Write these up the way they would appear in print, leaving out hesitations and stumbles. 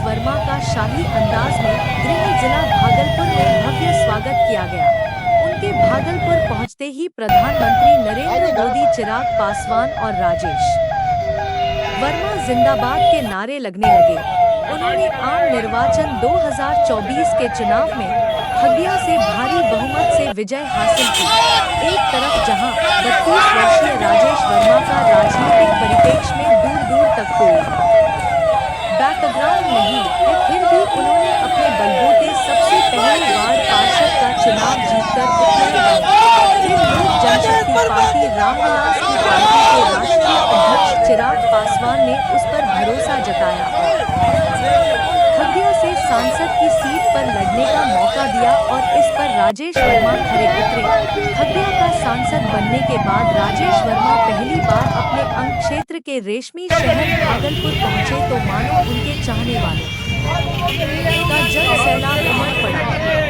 वर्मा का शाही अंदाज में गृह जिला भागलपुर में भव्य स्वागत किया गया। उनके भागलपुर पहुंचते ही प्रधानमंत्री नरेंद्र मोदी, चिराग पासवान और राजेश वर्मा जिंदाबाद के नारे लगने लगे। उन्होंने आम निर्वाचन 2024 के चुनाव में खगड़िया से भारी बहुमत से विजय हासिल की। एक तरफ जहां 32 वर्षीय राजेश वर्मा का राजनीतिक परिप्रेक्ष्य में दूर दूर तक कोई बैकग्राउंड नहीं है, फिर भी उन्होंने अपने बलबूते सबसे पहले वार्ड पार्षद का चुनाव जीतकर उतरे गए। फिर लोक जनशक्ति पार्टी रामविलास की पार्टी के राष्ट्रीय अध्यक्ष चिराग पासवान ने उस पर भरोसा जताया और खगड़िया से सांसद की सीट पर लड़ने का मौका दिया और इस पर राजेश वर्मा खरे उतरे। खगड़िया का सांसद बनने के बाद राजेश वर्मा पहली बार अपने अंग क्षेत्र के रेशमी शहर भागलपुर पहुंचे तो मानो उनके चाहने वालों का जन सैलाब उमड़ पड़ा।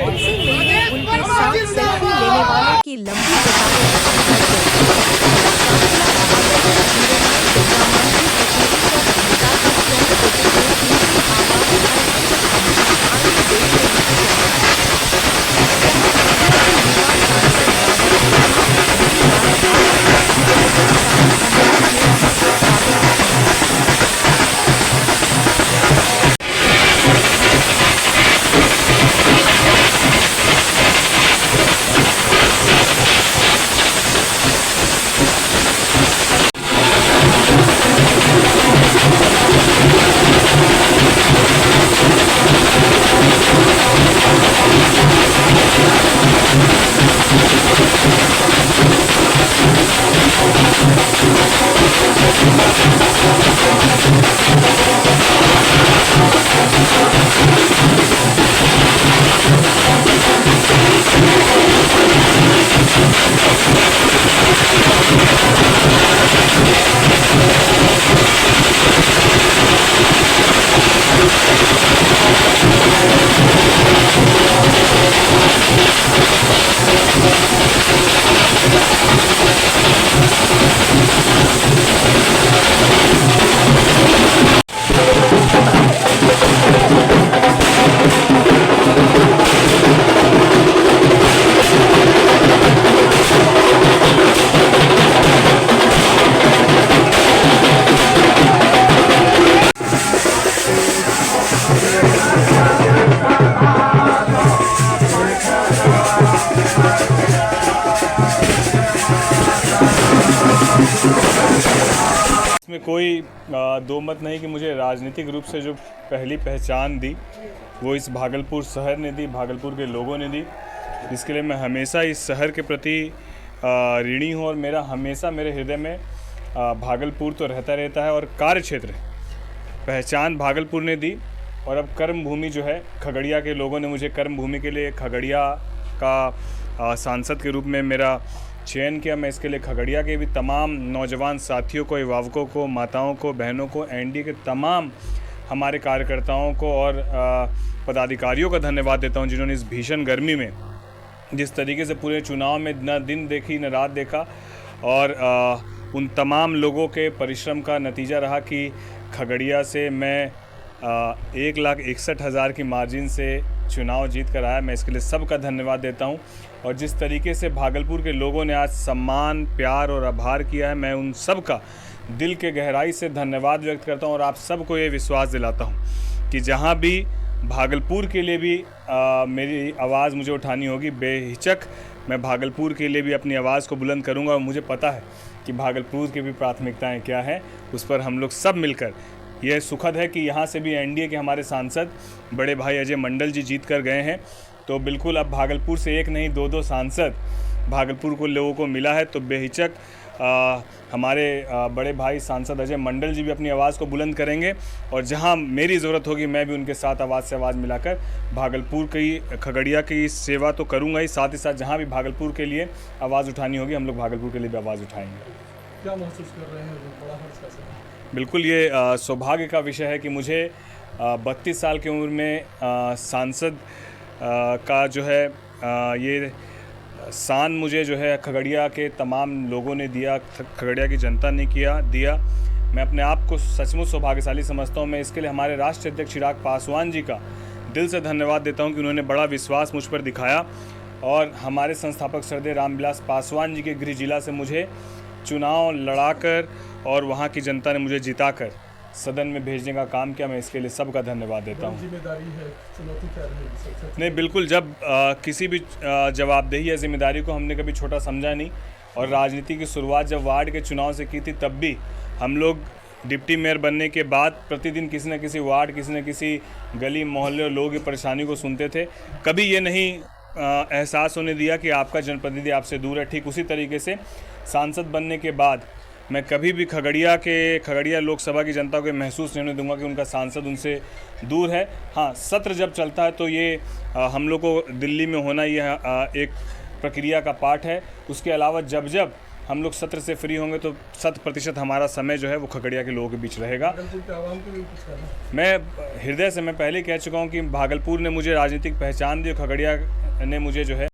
उनसे मिलने, उनके साथ सेल्फी लेने वालों की लंबी कतारें इसमें कोई दो मत नहीं कि मुझे राजनीतिक रूप से जो पहली पहचान दी वो इस भागलपुर शहर ने दी, भागलपुर के लोगों ने दी, जिसके लिए मैं हमेशा इस शहर के प्रति ऋणी हूँ और मेरा हमेशा मेरे हृदय में भागलपुर तो रहता है और कार्य क्षेत्र पहचान भागलपुर ने दी। और अब कर्म भूमि जो है खगड़िया के लोगों ने मुझे कर्म भूमि के लिए खगड़िया का सांसद के रूप में मेरा चयन किया। मैं इसके लिए खगड़िया के भी तमाम नौजवान साथियों को, अभिभावकों को, माताओं को, बहनों को, एनडीए के तमाम हमारे कार्यकर्ताओं को और पदाधिकारियों का धन्यवाद देता हूं, जिन्होंने इस भीषण गर्मी में जिस तरीके से पूरे चुनाव में न दिन देखी न रात देखा और उन तमाम लोगों के परिश्रम का नतीजा रहा कि खगड़िया से मैं 1,61,000 की मार्जिन से चुनाव जीत कर आया। मैं इसके लिए सबका धन्यवाद देता हूं और जिस तरीके से भागलपुर के लोगों ने आज सम्मान, प्यार और आभार किया है, मैं उन सब का दिल के गहराई से धन्यवाद व्यक्त करता हूं और आप सबको ये विश्वास दिलाता हूं कि जहां भी भागलपुर के लिए भी मेरी आवाज़ मुझे उठानी होगी, बेहिचक मैं भागलपुर के लिए भी अपनी आवाज़ को बुलंद करूंगा। और मुझे पता है कि भागलपुर की भी प्राथमिकताएं क्या हैं, उस पर हम लोग सब मिलकर, यह सुखद है कि यहाँ से भी एनडीए के हमारे सांसद बड़े भाई अजय मंडल जी जीत कर गए हैं। तो बिल्कुल अब भागलपुर से एक नहीं दो सांसद भागलपुर को लोगों को मिला है। तो बेहिचक हमारे बड़े भाई सांसद अजय मंडल जी भी अपनी आवाज़ को बुलंद करेंगे और जहां मेरी ज़रूरत होगी मैं भी उनके साथ आवाज़ से आवाज़ मिलाकर भागलपुर की, खगड़िया की सेवा तो करूंगा ही, साथ जहां भी भागलपुर के लिए आवाज़ उठानी होगी हम लोग भागलपुर के लिए भी आवाज़ उठाएंगे। क्या महसूस कर रहे हैं? बड़ा हर्ष का समय। बिल्कुल ये सौभाग्य का विषय है कि मुझे 32 साल की उम्र में सांसद का जो है ये शान मुझे जो है खगड़िया के तमाम लोगों ने दिया, खगड़िया की जनता ने दिया। मैं अपने आप को सचमुच सौभाग्यशाली समझता हूँ। मैं इसके लिए हमारे राष्ट्रीय अध्यक्ष चिराग पासवान जी का दिल से धन्यवाद देता हूँ कि उन्होंने बड़ा विश्वास मुझ पर दिखाया और हमारे संस्थापक श्रद्धेय रामविलास पासवान जी के गृह जिला से मुझे चुनाव लड़ाकर और वहाँ की जनता ने मुझे जिताकर सदन में भेजने का काम किया। मैं इसके लिए सबका धन्यवाद देता हूँ। जिम्मेदारी है, चुनौती क्या रहेगी सबसे? नहीं, बिल्कुल, जब किसी भी जवाबदेही या जिम्मेदारी को हमने कभी छोटा समझा नहीं। और राजनीति की शुरुआत जब वार्ड के चुनाव से की थी, तब भी हम लोग डिप्टी मेयर बनने के बाद प्रतिदिन किसी न किसी वार्ड, किसी न किसी गली मोहल्ले और लोगों की परेशानी को सुनते थे। कभी ये नहीं एहसास होने दिया कि आपका जनप्रतिनिधि आपसे दूर है। ठीक उसी तरीके से सांसद बनने के बाद मैं कभी भी खगड़िया लोकसभा की जनता को महसूस नहीं होने दूंगा कि उनका सांसद उनसे दूर है। हाँ, सत्र जब चलता है तो ये हम लोग को दिल्ली में होना ये एक प्रक्रिया का पार्ट है। उसके अलावा जब हम लोग सत्र से फ्री होंगे तो 100% हमारा समय जो है वो खगड़िया के लोगों के बीच रहेगा। भागलपुर के आवाम के लिए कुछ कहना? मैं हृदय से मैं पहले कह चुका हूँ कि भागलपुर ने मुझे राजनीतिक पहचान दी, खगड़िया ने मुझे जो है